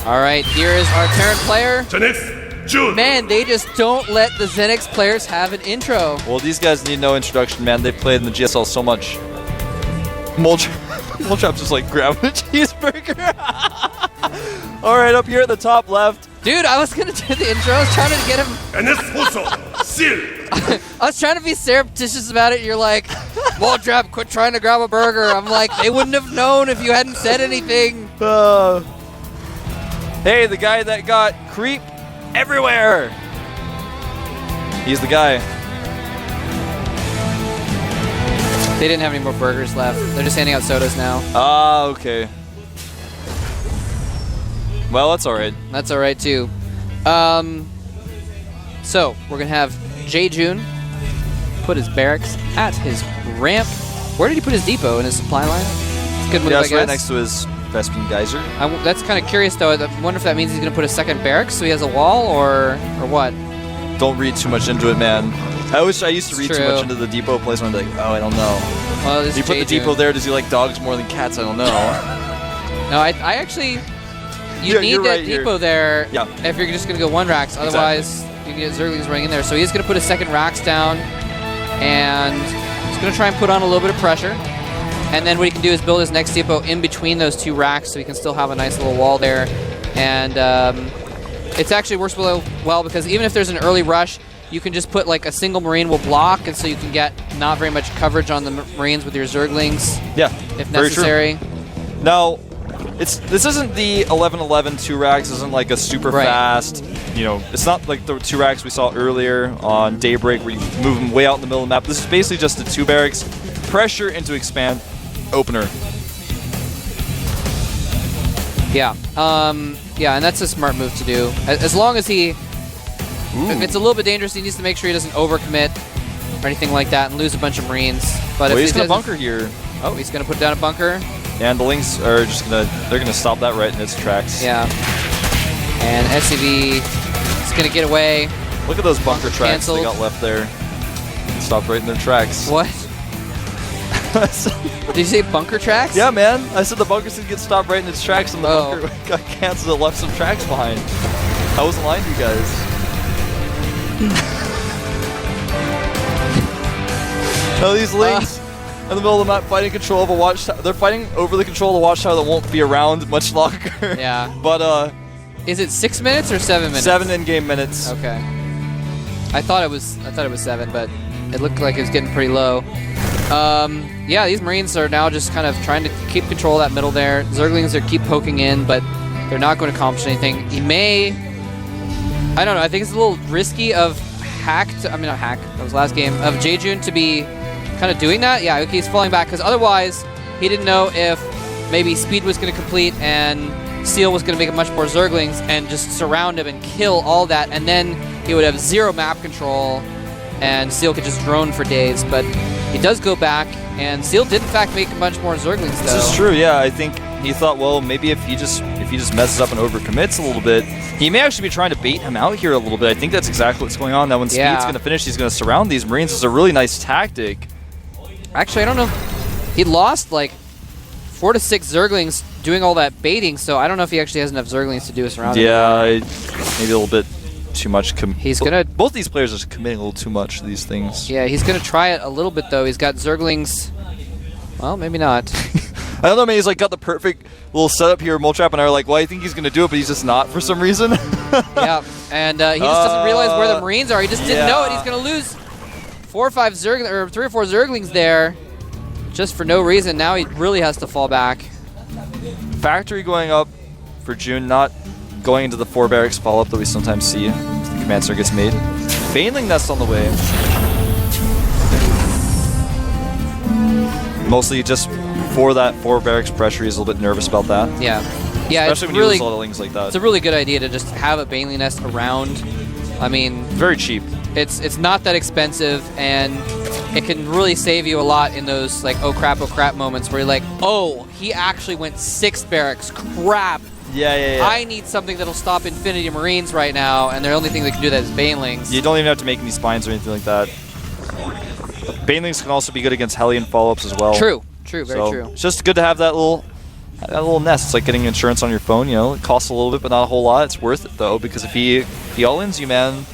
All right, here is our Terran player. Man, they just don't let the ZeNEX players have an intro. Well, these guys need no introduction, man. They've played in the GSL so much. Moletrap's just like grabbing a cheeseburger. All right, up here at the top left. Dude, I was gonna do the intro. I was trying to get him. I was trying to be surreptitious about it. You're like, Moletrap, quit trying to grab a burger. I'm like, they wouldn't have known if you hadn't said anything. Hey, the guy that got creep everywhere. He's the guy. They didn't have any more burgers left. They're just handing out sodas now. Ah, okay. Well, that's all right. That's all right, too. So, we're going to have Jun put his barracks at his ramp. Where did he put his depot? In his supply line? It's a good move, I guess. Right next to his Vespian Geyser. That's kind of curious, though. I wonder if that means he's going to put a second barracks so he has a wall, or what? Don't read too much into it, man. I used to read too much into the depot placement. I'm like, oh, I don't know. Well, this he put the depot there. Does he like dogs more than cats? I don't know. No, I actually... You need that depot there if you're just going to go one racks. Otherwise, you can get Zerglings running in there. So he's going to put his second racks down, and he's going to try and put on a little bit of pressure. And then what he can do is build his next depot in between those two racks so he can still have a nice little wall there. And it actually works really well because even if there's an early rush, you can just put like a single Marine will block, and so you can get not very much coverage on the Marines with your Zerglings if necessary. Very true. Now, this isn't the 11-11 two racks. Isn't like a super fast, you know, it's not like the two racks we saw earlier on Daybreak where you move them way out in the middle of the map. This is basically just a two barracks, pressure into expand, opener. Yeah, yeah, and that's a smart move to do. As long as he, if it's a little bit dangerous, he needs to make sure he doesn't overcommit or anything like that and lose a bunch of Marines. But if he's going to bunker here. Oh, he's going to put down a bunker. And the Lynx are just they're gonna stop that right in its tracks. Yeah. And SCV is gonna get away. Look at those bunker tracks they got left there. Stopped right in their tracks. What? Did you say bunker tracks? Yeah, man. I said the bunker's gonna get stopped right in its tracks, and the bunker got canceled and left some tracks behind. I wasn't lying to you guys. Now these Lynx in the middle of the map fighting control of a watchtower. They're fighting over the control of the watchtower that won't be around much longer. Yeah. But is it 6 minutes or 7 minutes? 7 in-game minutes. Okay. I thought it was 7, but it looked like it was getting pretty low. Yeah, these Marines are now just kind of trying to keep control of that middle there. Zerglings are keep poking in, but they're not going to accomplish anything. He may, I don't know, I think it's a little risky of not Hack, that was last game, of Jun to be kind of doing that. Yeah, okay, he's falling back because otherwise he didn't know if maybe Speed was going to complete and Seal was going to make much more Zerglings and just surround him and kill all that, and then he would have 0 map control and Seal could just drone for days. But he does go back, and Seal did in fact make a bunch more Zerglings though. This is true, yeah. I think he thought, well, maybe if he just messes up and overcommits a little bit, he may actually be trying to bait him out here a little bit. I think that's exactly what's going on. Now when Speed's going to finish, he's going to surround these Marines. It's a really nice tactic. Actually, I don't know. He lost like 4 to 6 Zerglings doing all that baiting, so I don't know if he actually has enough Zerglings to do a surrounding. Yeah, maybe a little bit too much. He's gonna. Both these players are committing a little too much to these things. Yeah, he's gonna try it a little bit though. He's got Zerglings. Well, maybe not. I don't know. Maybe he's like got the perfect little setup here. Moletrap and I are like, well, I think he's gonna do it, but he's just not for some reason. Yeah, and he just doesn't realize where the Marines are. He just didn't know it. He's gonna lose 4 or 5 Zerglings, or 3 or 4 Zerglings there, just for no reason. Now he really has to fall back. Factory going up for Jun, not going into the 4 barracks follow-up that we sometimes see if the command center gets made. Baneling Nest on the way. Mostly just for that 4 barracks pressure, he's a little bit nervous about that. Yeah. Yeah, especially when you lose a lot of Lings like that. It's a really good idea to just have a Baneling Nest around. I mean, very cheap. It's not that expensive, and it can really save you a lot in those like oh crap moments where you're like, oh, he actually went 6 barracks. Crap. Yeah. I need something that'll stop Infinity Marines right now, and the only thing that can do that is Banelings. You don't even have to make any spines or anything like that. Banelings can also be good against Hellion follow-ups as well. True, very true. It's just good to have that little a little nest. It's like getting insurance on your phone. You know, it costs a little bit, but not a whole lot. It's worth it though, because if he all-ins you, man,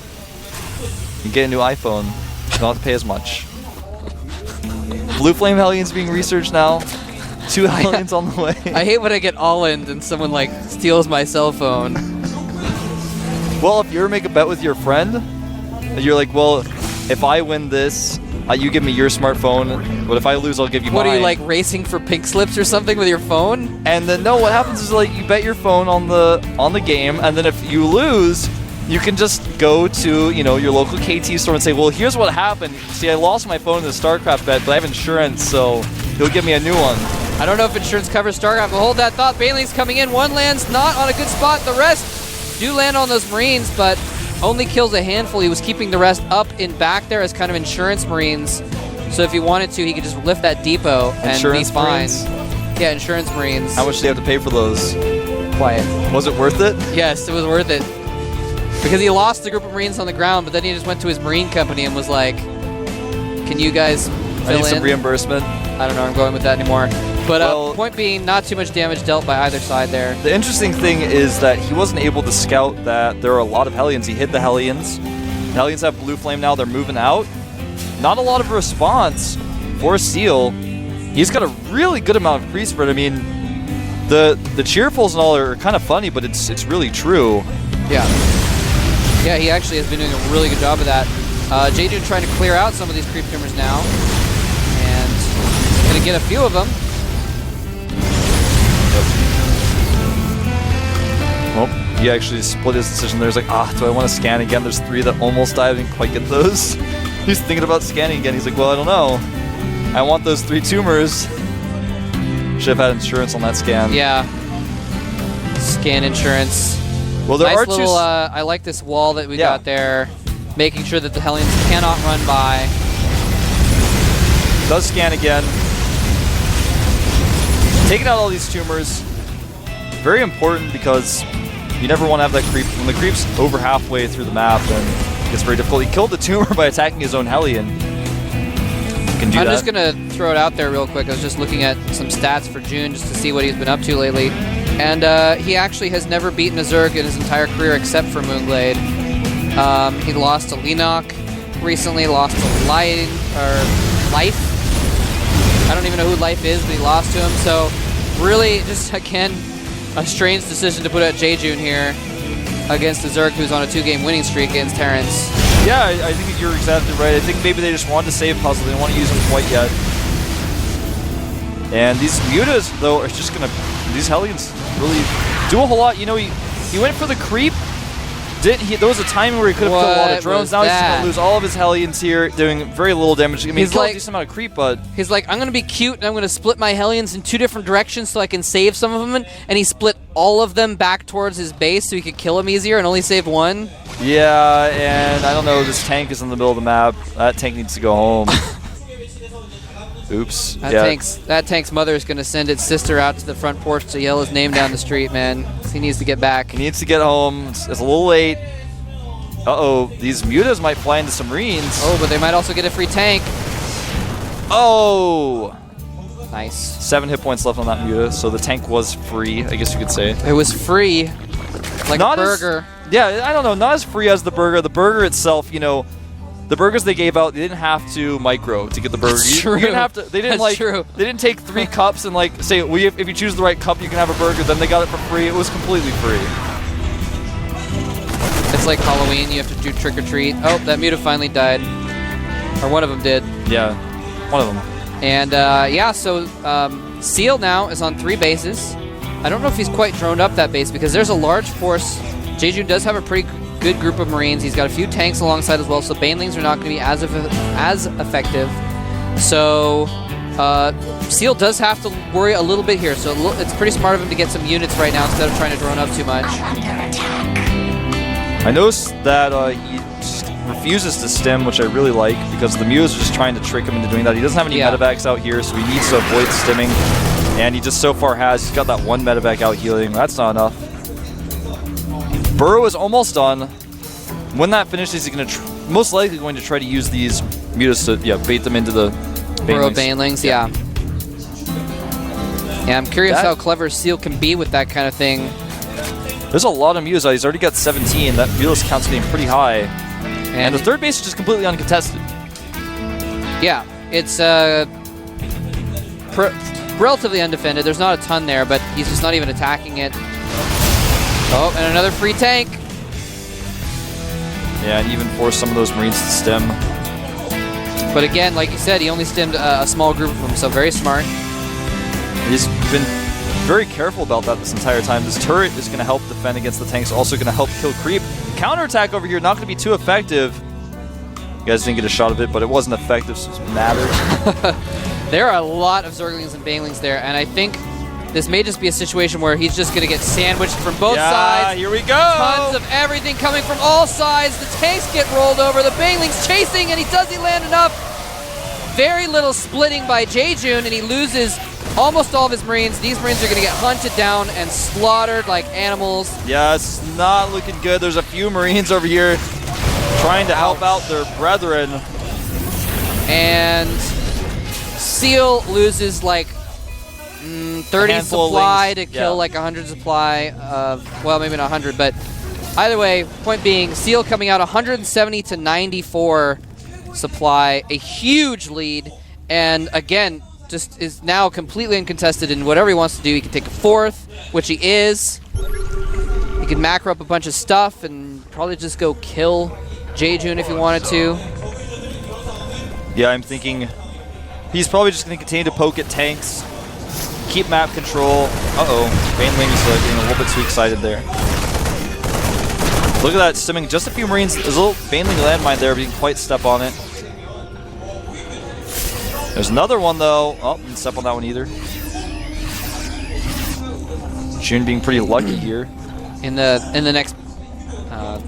you get a new iPhone. You don't have to pay as much. Blue Flame Hellions being researched now. 2 Hellions on the way. I hate when I get all-in and someone like steals my cell phone. Well, if you ever make a bet with your friend, you're like, well, if I win this, you give me your smartphone, but if I lose, I'll give you mine. What are you, like, racing for pink slips or something with your phone? And then, no, what happens is, like, you bet your phone on the game, and then if you lose, you can just go to, you know, your local KT store and say, well, here's what happened. See, I lost my phone in the StarCraft bet, but I have insurance, so he'll give me a new one. I don't know if insurance covers StarCraft, but hold that thought. Baneling's coming in. One lands not on a good spot. The rest do land on those Marines, but only kills a handful. He was keeping the rest up in back there as kind of insurance Marines. So if he wanted to, he could just lift that depot and be fine. Marines? Yeah, insurance Marines. How much do they have to pay for those? Quiet. Was it worth it? Yes, it was worth it. Because he lost the group of Marines on the ground, but then he just went to his Marine company and was like, can you guys fill I need in? some reimbursement. I don't know, I'm going with that anymore. But well, point being, not too much damage dealt by either side there. The interesting thing is that he wasn't able to scout that there are a lot of Hellions. He hit the Hellions. Hellions have Blue Flame now. They're moving out. Not a lot of response for Seal. He's got a really good amount of free spread. I mean, the cheerfuls and all are kind of funny, but it's really true. Yeah. Yeah, he actually has been doing a really good job of that. J-Dude trying to clear out some of these creep tumors now. And going to get a few of them. Well, he actually split his decision. There's like, do I want to scan again? There's 3 that almost died. I didn't quite get those. He's thinking about scanning again. He's like, well, I don't know. I want those 3 tumors. Should have had insurance on that scan. Yeah. Scan insurance. Well, there nice are little, I like this wall that we got there. Making sure that the Hellions cannot run by. Does scan again. Taking out all these tumors. Very important because you never want to have that creep. When the creep's over halfway through the map, then it gets very difficult. He killed the tumor by attacking his own Hellion. Can do I'm that. just going to throw it out there real quick. I was just looking at some stats for June just to see what he's been up to lately. And he actually has never beaten a Zerg in his entire career except for Moonglade. He lost to Lenok recently, lost to Life. I don't even know who Life is, but he lost to him. So really, just again, a strange decision to put out J-June here against the Zerg, who's on a 2-game winning streak against Terrence. Yeah, I think you're exactly right. I think maybe they just wanted to save puzzle. They don't want to use them quite yet. And these mutas, though, are just going to... These Hellions really do a whole lot. You know, he went for the creep. There was a time where he could have killed a lot of drones. Now he's just going to lose all of his Hellions here, doing very little damage. I mean, he's killed a decent amount of creep, but... He's like, I'm going to be cute, and I'm going to split my Hellions in 2 different directions so I can save some of them. And he split all of them back towards his base so he could kill him easier and only save 1. Yeah, and I don't know, this tank is in the middle of the map. That tank needs to go home. Oops. That tank's mother is going to send its sister out to the front porch to yell his name down the street, man. He needs to get back. He needs to get home. It's a little late. Uh-oh, these mutas might fly into some Marines. Oh, but they might also get a free tank. Oh! Nice. 7 hit points left on that muta, so the tank was free, I guess you could say. It was free, like a burger. Yeah, I don't know, not as free as the burger. The burger itself, you know, the burgers they gave out, they didn't have to micro to get the burger. That's true. You didn't have to. They didn't They didn't take 3 cups and like say, if you choose the right cup, you can have a burger. Then they got it for free. It was completely free. It's like Halloween. You have to do trick or treat. Oh, that muta finally died, or one of them did. Yeah, one of them. And yeah, so Seal now is on 3 bases. I don't know if he's quite droned up that base because there's a large force. J-June does have a pretty good group of Marines. He's got a few tanks alongside as well, so Banelings are not going to be as effective. So Seal does have to worry a little bit here, so it's pretty smart of him to get some units right now instead of trying to drone up too much. I noticed that he just refuses to stem, which I really like, because the Muse are just trying to trick him into doing that. He doesn't have any medevacs out here, so he needs to avoid stemming, and he just so far has. He's got that 1 medevac out healing. That's not enough. Burrow is almost done. When that finishes, he's going to most likely going to try to use these mutas to bait them into the Burrow Banelings, yeah. Yeah, I'm curious how clever Seal can be with that kind of thing. There's a lot of Mews. He's already got 17. That Mews count's getting pretty high. And the third base is just completely uncontested. Yeah, it's relatively undefended. There's not a ton there, but he's just not even attacking it. Oh, and another free tank. Yeah, and even force some of those Marines to stem. But again, like you said, he only stemmed a small group of them, so very smart. He's been very careful about that this entire time. This turret is going to help defend against the tanks, also going to help kill creep. Counterattack over here, not going to be too effective. You guys didn't get a shot of it, but it wasn't effective, so it matters. There are a lot of Zerglings and Banelings there, and I think this may just be a situation where he's just going to get sandwiched from both sides. Here we go. Tons of everything coming from all sides. The tanks get rolled over. The Banelings chasing, and does he land enough? Very little splitting by Jejun, and he loses almost all of his Marines. These Marines are going to get hunted down and slaughtered like animals. Yeah, it's not looking good. There's a few Marines over here trying to help out their brethren. And Seal loses like 30 supply to kill like 100 supply. Well, maybe not 100, but either way, point being, Seal coming out 170 to 94 supply, a huge lead, and again, just is now completely uncontested in whatever he wants to do. He can take a fourth, which he is. He can macro up a bunch of stuff and probably just go kill Jejun if he wanted to. Yeah, I'm thinking he's probably just going to continue to poke at tanks, keep map control. Uh-oh, Baneling's getting a little bit too excited there. Look at that, stimming just a few Marines. There's a little Baneling landmine there, but he didn't quite step on it. There's another one though. Oh, didn't step on that one either. June being pretty lucky here. In the next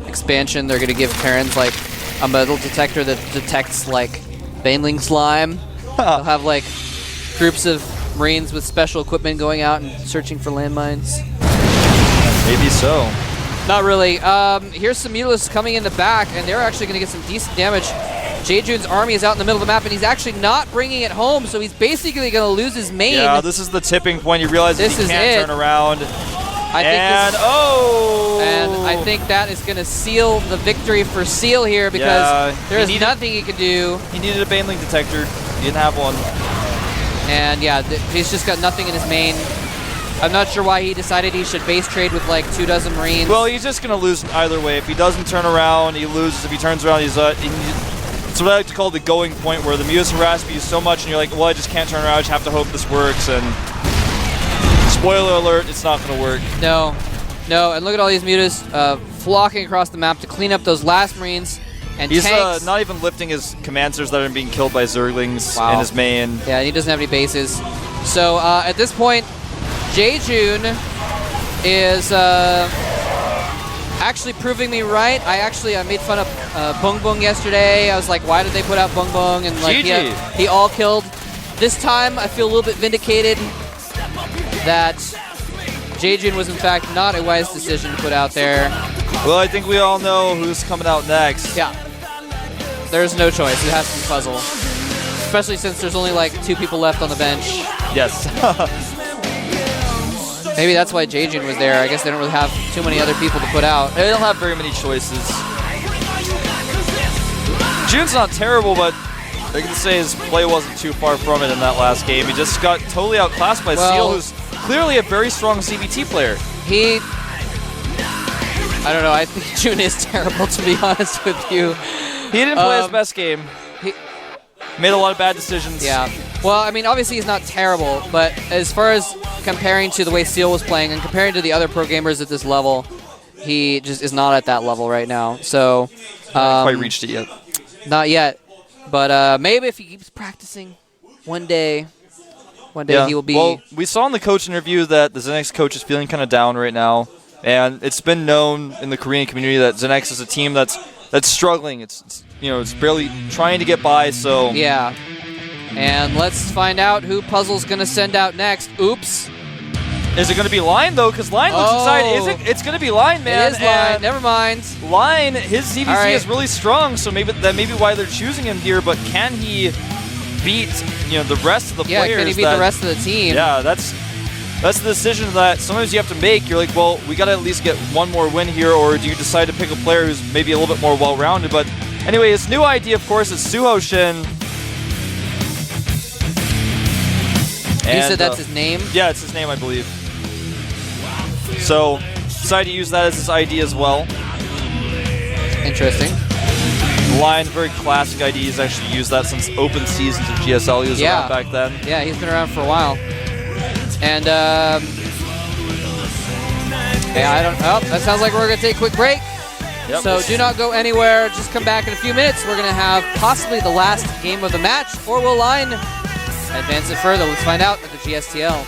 expansion, they're going to give Terrans like a metal detector that detects like Baneling slime. They'll have like groups of Marines with special equipment going out and searching for landmines. Maybe so. Not really. Here's some Mutalisks coming in the back, and they're actually going to get some decent damage. Jejun's army is out in the middle of the map, and he's actually not bringing it home, so he's basically going to lose his main. Yeah, this is the tipping point. You realize that he can't turn around. And I think that is going to seal the victory for Seal here, because there's nothing he can do. He needed a Baneling detector. He didn't have one. And yeah, he's just got nothing in his main. I'm not sure why he decided he should base trade with like 24 Marines. Well, he's just going to lose either way. If he doesn't turn around, he loses. If he turns around, it's what I like to call the going point, where the Muse harass you so much and you're like, well, I just can't turn around. I just have to hope this works. And spoiler alert, it's not going to work. No. And look at all these mutas flocking across the map to clean up those last Marines. And he's tanks. Not even lifting his commanders that are being killed by Zerglings in his main. Yeah, he doesn't have any bases. So at this point, Jejun is actually proving me right. I made fun of Bung Bung yesterday. I was like, why did they put out Bung Bung? And like he all killed. This time, I feel a little bit vindicated that Jejun was in fact not a wise decision to put out there. Well, I think we all know who's coming out next. Yeah. There's no choice. It has to be Puzzle. Especially since there's only like 2 people left on the bench. Yes. Maybe that's why Jejun was there. I guess they don't really have too many other people to put out. They don't have very many choices. June's not terrible, but I can say his play wasn't too far from it in that last game. He just got totally outclassed by Seal, who's clearly a very strong CBT player. I don't know. I think June is terrible, to be honest with you. He didn't play his best game. He made a lot of bad decisions. Yeah. Well, I mean, obviously he's not terrible, but as far as comparing to the way Seal was playing and comparing to the other pro gamers at this level, he just is not at that level right now. So, haven't quite reached it yet. Not yet. But maybe if he keeps practicing, one day he will be. Well, we saw in the coach interview that the ZeNEX coach is feeling kind of down right now, and it's been known in the Korean community that ZeNEX is a team that's struggling. It's barely trying to get by. So yeah. And let's find out who Puzzle's going to send out next. Oops. Is it going to be Line, though? Because Line looks excited. It's going to be Line, man. It is Line. Never mind. Line, his CVC is really strong, so maybe why they're choosing him here. But can he beat the rest of the players? Yeah, can he beat the rest of the team? Yeah, that's that's the decision that sometimes you have to make. You're like, well, we got to at least get one more win here, or do you decide to pick a player who's maybe a little bit more well-rounded? But anyway, his new ID, of course, is Suho Shin. You said that's his name? Yeah, it's his name, I believe. So, decided to use that as his ID as well. Interesting. Lion, very classic ID. He's actually used that since open seasons of GSL. He was around back then. Yeah, he's been around for a while. And, yeah, I don't. Oh, that sounds like we're going to take a quick break. Yep. So do not go anywhere. Just come back in a few minutes. We're going to have possibly the last game of the match, or will Lion advance it further? Let's find out at the GSTL.